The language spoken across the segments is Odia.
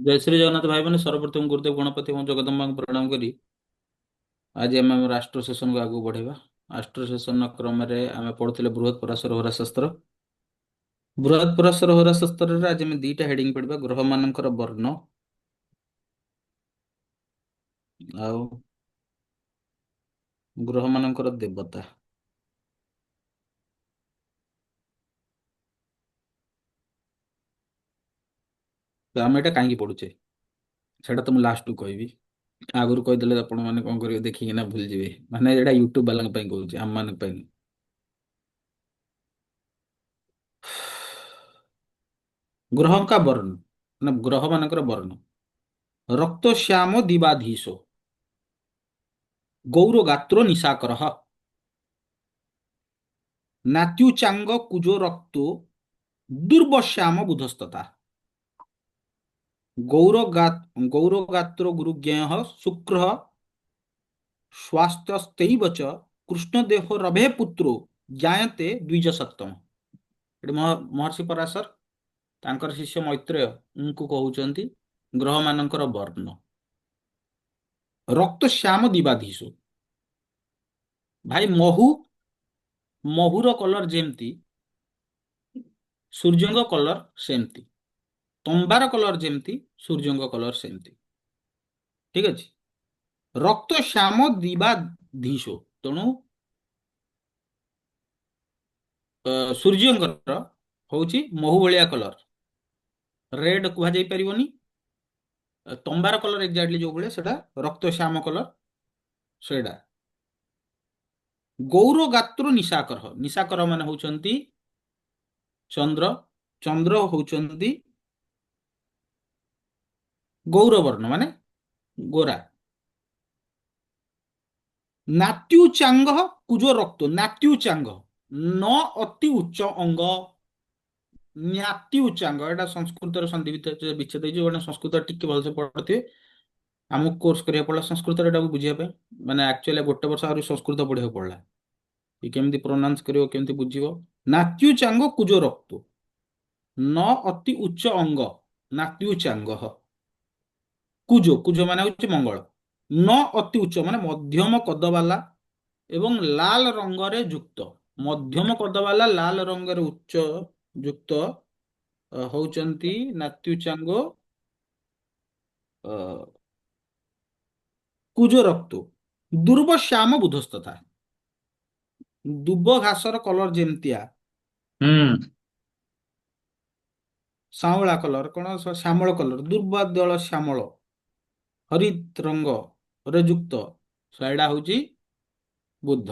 जय श्री जगन्नाथ भाई मैंने सर्वप्रथम गुरुदेव गणपति और जगदम्बा को प्रणाम करी आज आम राष्ट्र सेशन को आगू बढ़ेगा। राष्ट्र सेशन क्रम आम पढ़ुले बृहत पराशर होरा शास्त्र। बृहत पराशर होरा शास्त्र आज आम दीटा हेडिंग पढ़ा ग्रह मानकर वर्ण आउ ग्रह मानकर देवता। तो आम एटा कहीं पढ़ुचे सेटा तो लास्ट को कहबी आगुरी कहीदेले आपण मैंने कौन करेंगे देखिकिना भूल जाए माने एटा यूट्यूब वाला कहूँ आम मान। ग्रह का वर्ण ना ग्रह मानकर वर्ण रक्त श्याम दिवाधीशो गौर गात्र निशाकर नात्युचांग कुजो रक्तो दुर्वश्याम बुधस्तता गौरगात्र गुरुज्ञ शुक्र स्वास्थ्यस्तैव च कृष्णदेहो रभे पुत्रो ज्ञायते द्विजसत्तम। एଠି महर्षि पराशर तांकर शिष्य मैत्रेय उनको कहउचंती ग्रह मानकर वर्ण रक्त श्याम दिवाधीशो। भाई महुर कलर जेमती सूर्यଙ୍କ कलर सेमती तंबार कलर जेमती सूर्यଙ୍କ कलर सेमती ठीक अछि। रक्त श्याम दिवाधीशो तेणु सूर्यଙ୍କର ହଉଛି ମହୁ ଭଳିଆ କଲର ରେଡ୍ କୁହାଯାଇ ପାରିବନି। ତମ୍ବାର କଲର ଏକ୍ଜାକ୍ଟଲି ଯୋଉ ଭଳିଆ ସେଟା ରକ୍ତ ଶ୍ୟାମ କଲର ସେଇଟା। ଗୌର ଗାତ୍ର ନିଶାକର ନିଶାକର ମାନେ ହଉଛନ୍ତି ଚନ୍ଦ୍ର ଚନ୍ଦ୍ର ହଉଛନ୍ତି ଗୌରବର୍ଣ୍ଣ ମାନେ ଗୋରା। ନାତ୍ୟୁଚାଙ୍ଗ କୁଜୋ ରକ୍ତ ନାତ୍ୟୁଚାଙ୍ଗ न ଅତି ଉଚ୍ଚ ଅଙ୍ଗ ନ୍ୟାତ୍ୟୁଚାଙ୍ଗ ଏଟା ସଂସ୍କୃତର ସନ୍ଧି ବିଚ୍ଛେଦ ହେଇଛି ଗୋଟେ ସଂସ୍କୃତ ଟିକେ ଭଲସେ ପଢିଥିବେ। ଆମକୁ କୋର୍ସ କରିବାକୁ ପଡିଲା ସଂସ୍କୃତରେ ଏଟାକୁ ବୁଝିବା ପାଇଁ ମାନେ ଆକ୍ଚୁଆଲି ଗୋଟେ ବର୍ଷ ଆହୁରି ସଂସ୍କୃତ ପଢିବାକୁ ପଡିଲା କି କେମିତି ପ୍ରୋନାଉନ୍ସ କରିବ କେମିତି ବୁଝିବ। ନାତ୍ୟୁଚାଙ୍ଗ କୁଜୋ ରକ୍ତ न ଅତି ଉଚ୍ଚ ଅଙ୍ଗ ନାତ୍ୟୁଚାଙ୍ଗ କୁଜୋ କୁଜୋ ମାନେ ହଉଛି ମଙ୍ଗଳ न ଅତି ଉଚ୍ଚ ମାନେ ମଧ୍ୟମ କଦ ବାଲା ଏବଂ ଲାଲ ରଙ୍ଗରେ ଯୁକ୍ତ ମଧ୍ୟମ କଦ ବାଲା ଲାଲ ରଙ୍ଗରେ ଉଚ୍ଚ ଯୁକ୍ତ ହଉଛନ୍ତି ନାତ୍ୟୁଚାଙ୍ଗ କୁଜୋ ରକ୍ତ ଦୁର୍ବ ଶ୍ୟାମ ବୁଧସ୍ତଥା ଦୁବ ଘାସର କଲର ଯେମିତିଆ ହୁଁ ସାଉଁଳା କଲର କଣ ଶ୍ୟାମଳ କଲର ଦୁର୍ବାଦଳ ଶ୍ୟାମଳ ହରିତ ରଙ୍ଗରେ ଯୁକ୍ତ ସେଇଟା ହଉଛି ବୁଧ।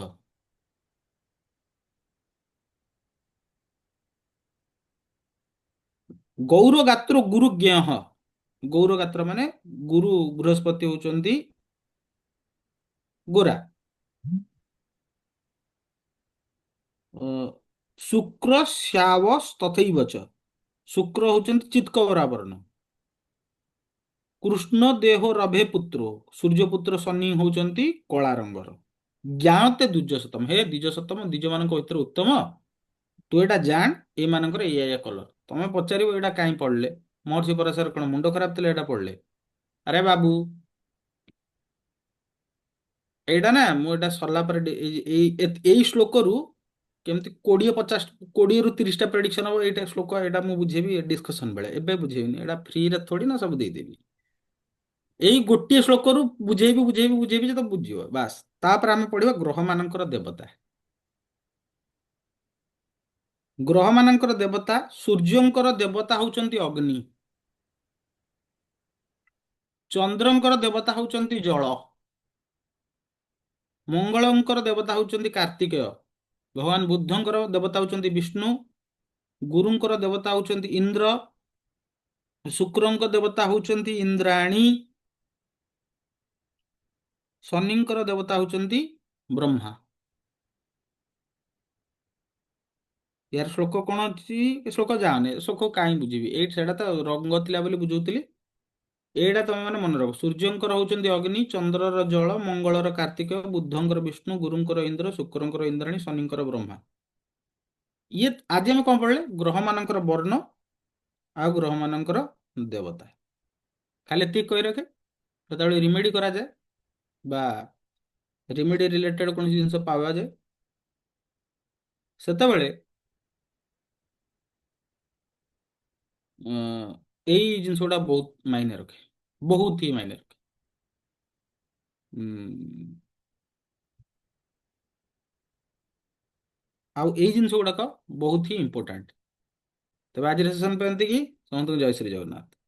ଗୌର ଗାତ୍ର ଗୁରୁ ଜ୍ଞ ଗୌର ଗାତ୍ର ମାନେ ଗୁରୁ ବୃହସ୍ପତି ହଉଛନ୍ତି ଗୋରା। ଅ, ଶୁକ୍ର ଶ୍ୟାବ ତଥୈବ च ଶୁକ୍ର ହଉଛନ୍ତି ଚିତ୍କବରା ବର୍ଣ୍ଣ। କୃଷ୍ଣ ଦେହ ରଭେ ପୁତ୍ର ସୂର୍ଯ୍ୟପୁତ୍ର ଶନି ହଉଛନ୍ତି କଳା ରଙ୍ଗର। ଜ୍ଞାନତେ ଦ୍ୱିଜ ହେ ଦ୍ୱିଜ ସତମ ଦ୍ୱିଜ ମାନଙ୍କ ଭିତରେ ଉତ୍ତମ ତୁ ଏଇଟା ଜାଣ ଏଇମାନଙ୍କର ଏଇଆ ଏଇଆ କଲର। ତମେ ପଚାରିବ ଏଇଟା କାହିଁ ପଢିଲେ ମହର୍ଷି ପରାଶର କଣ ମୁଣ୍ଡ ଖରାପ ଥିଲା ଏଇଟା ପଢିଲେ। ଆରେ ବାବୁ ଏଇଟା ନା ମୁଁ ଏଇଟା ସରିଲା ପରେ ଏଇ ଶ୍ଲୋକରୁ କେମିତି 20-50 20-ରୁ 30ଟା ପ୍ରେଡିକ୍ସନ ହବ ଏଇଟା ଶ୍ଲୋକ ଏଇଟା ମୁଁ ବୁଝେଇବି ଡିସ୍କସନ ବେଳେ ଏବେ ବୁଝେଇବିନି ଏଇଟା ଫ୍ରିରେ ଥୋଡି ନା ସବୁ ଦେଇଦେବି। ଏଇ ଗୋଟିଏ ଶ୍ଲୋକରୁ ବୁଝେଇବି ଯେ ତମେ ବୁଝିବ ବାସ୍। ତାପରେ ଆମେ ପଢିବା ଗ୍ରହ ମାନଙ୍କର ଦେବତା। ଗ୍ରହ ମାନଙ୍କର ଦେବତା ସୂର୍ଯ୍ୟଙ୍କର ଦେବତା ହଉଛନ୍ତି ଅଗ୍ନି ଚନ୍ଦ୍ରଙ୍କର ଦେବତା ହଉଛନ୍ତି ଜଳ ମଙ୍ଗଳଙ୍କର ଦେବତା ହଉଛନ୍ତି କାର୍ତ୍ତିକେୟ ଭଗବାନ ବୁଦ୍ଧଙ୍କର ଦେବତା ହଉଛନ୍ତି ବିଷ୍ଣୁ ଗୁରୁଙ୍କର ଦେବତା ହଉଛନ୍ତି ଇନ୍ଦ୍ର ଶୁକ୍ରଙ୍କ ଦେବତା ହଉଛନ୍ତି ଇନ୍ଦ୍ରାଣୀ ଶନିଙ୍କର ଦେବତା ହଉଛନ୍ତି ବ୍ରହ୍ମା। यार श्लोक कौन अच्छी श्लोक जाने श्लोक काहीं बुझीबी एट सेटा तो रंग थिला बोली बुझौतली एटा तमे माने मन रख सूर्यंकर होउचंदी अग्नि चंद्रर जल मंगलर कार्तिक बुधंकर विष्णु गुरुंकर इंद्र शुक्रंकर इंद्राणी शनिंकर ब्रह्मा। ये आज हम कौन पढ़ले ग्रह मानकर वर्ण आ ग्रह मानकर देवता। ଖାଲି ଏତିକି କହି ରଖେ, ଯେତେବେଳେ ରିମେଡି କରାଯାଏ ବା ରିମେଡି ରିଲେଟେଡ୍ କୌଣସି ଜିନିଷ ପାୱାଯାଏ, ସେତେବେଳେ ଅ, ଏଇ ଜିନିଷ ଗୁଡା ବହୁତ ମାଇନେ ରଖେ, ବହୁତ ହି ମାଇନେ ରଖେ। ଉଁ, ଆଉ ଏଇ ଜିନିଷ ଗୁଡାକ ବହୁତ ହି ଇମ୍ପୋର୍ଟାଣ୍ଟ। ତେବେ ଆଜିର ସେସନ ପାଇଁ ଏତିକି। ସମସ୍ତଙ୍କୁ ଜୟ ଶ୍ରୀ ଜଗନ୍ନାଥ।